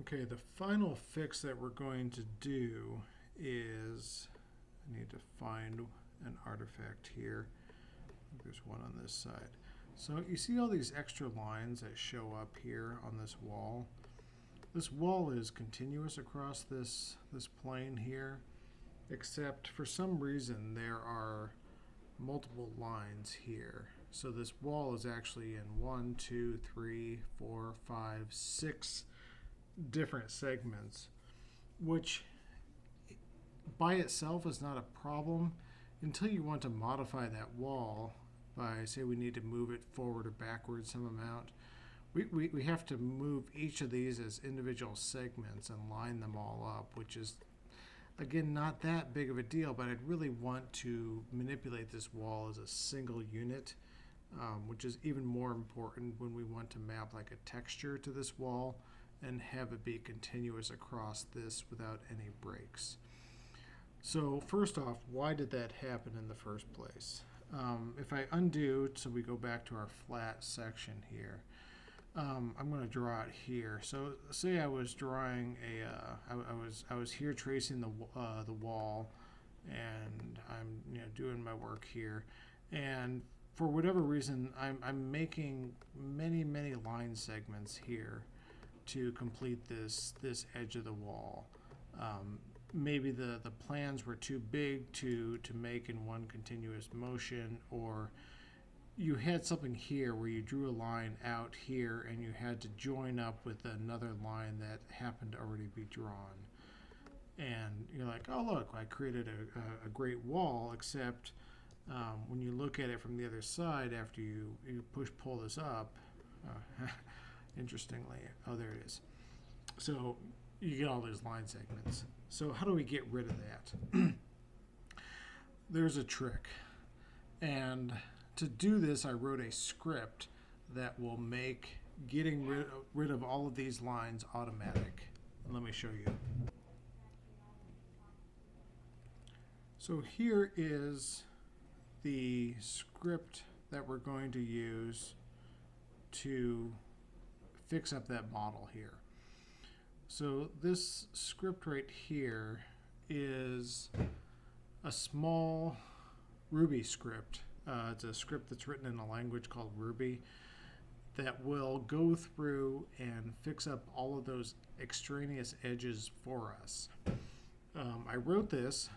Okay, the final fix that we're going to do is, I need to find an artifact here. There's one on this side. So you see all these extra lines that show up here on this wall. This wall is continuous across this plane here, except for some reason there are multiple lines here. So this wall is actually in 1, 2, 3, 4, 5, 6 different segments, which by itself is not a problem until you want to modify that wall by, say, we need to move it forward or backwards some amount. We have to move each of these as individual segments and line them all up, which is, again, not that big of a deal, but I'd really want to manipulate this wall as a single unit, which is even more important when we want to map like a texture to this wall and have it be continuous across this without any breaks. So first off, why did that happen in the first place? If I undo, so we go back to our flat section here, I'm going to draw it here. So say I was drawing I was here tracing the wall, and I'm doing my work here, and for whatever reason I'm making many line segments here to complete this edge of the wall. Maybe the plans were too big to make in one continuous motion, or you had something here where you drew a line out here and you had to join up with another line that happened to already be drawn. And you're like, oh look, I created a great wall, except when you look at it from the other side after you pull this up, interestingly, oh, there it is. So you get all those line segments. So how do we get rid of that? There's a trick. And to do this, I wrote a script that will make getting rid of all of these lines automatic. Let me show you. So here is the script that we're going to use to fix up that model here. So this script right here is a small Ruby script. It's a script that's written in a language called Ruby that will go through and fix up all of those extraneous edges for us. I wrote this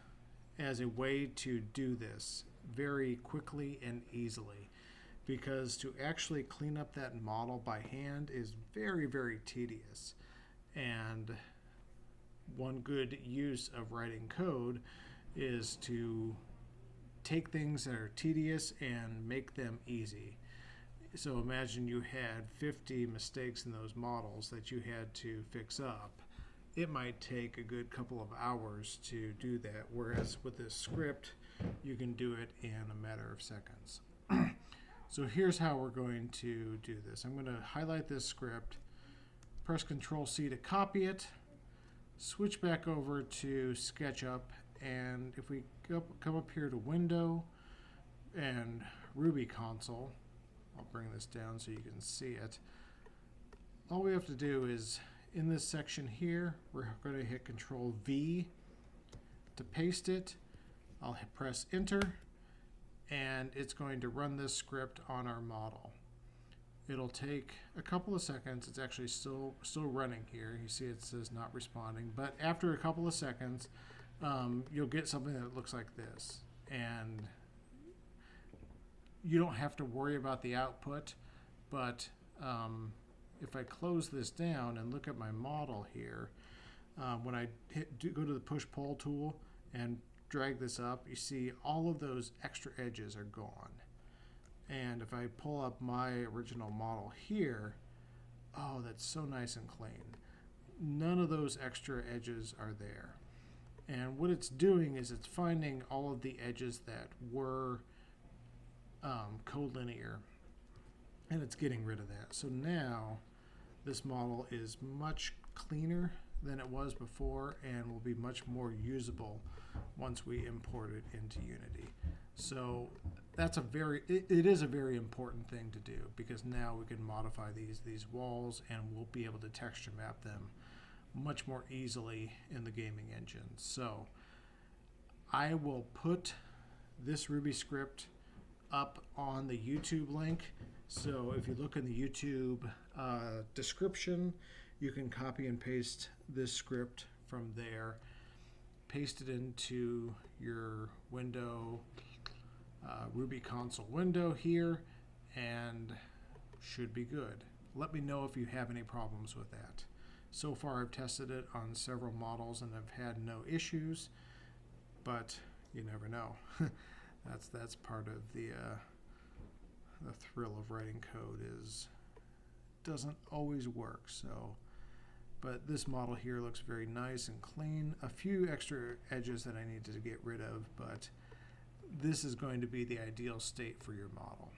as a way to do this very quickly and easily, because to actually clean up that model by hand is very tedious. And one good use of writing code is to take things that are tedious and make them easy. So imagine you had 50 mistakes in those models that you had to fix up. It might take a good couple of hours to do that, whereas with this script, you can do it in a matter of seconds. So here's how we're going to do this. I'm going to highlight this script, press Control-C to copy it, switch back over to SketchUp, and if we come up here to Window and Ruby Console, I'll bring this down so you can see it. All we have to do is, in this section here, we're going to hit Control-V to paste it. I'll press Enter, and it's going to run this script on our model. It'll take a couple of seconds. It's actually still running here. You see it says not responding, but after a couple of seconds, you'll get something that looks like this. And you don't have to worry about the output, but if I close this down and look at my model here, when I go to the push-pull tool and drag this up, you see all of those extra edges are gone. And if I pull up my original model here, oh, that's so nice and clean. None of those extra edges are there. And what it's doing is it's finding all of the edges that were collinear, and it's getting rid of that. So now this model is much cleaner than it was before and will be much more usable once we import it into Unity. So that's it is a very important thing to do, because now we can modify these walls and we'll be able to texture map them much more easily in the gaming engine. So I will put this Ruby script up on the YouTube link. So if you look in the YouTube description, you can copy and paste this script from there, paste it into your window, Ruby console window here, and should be good. Let me know if you have any problems with that. So far I've tested it on several models and I've had no issues, but you never know. That's part of the thrill of writing code, is doesn't always work. So, but this model here looks very nice and clean. A few extra edges that I need to get rid of, but this is going to be the ideal state for your model.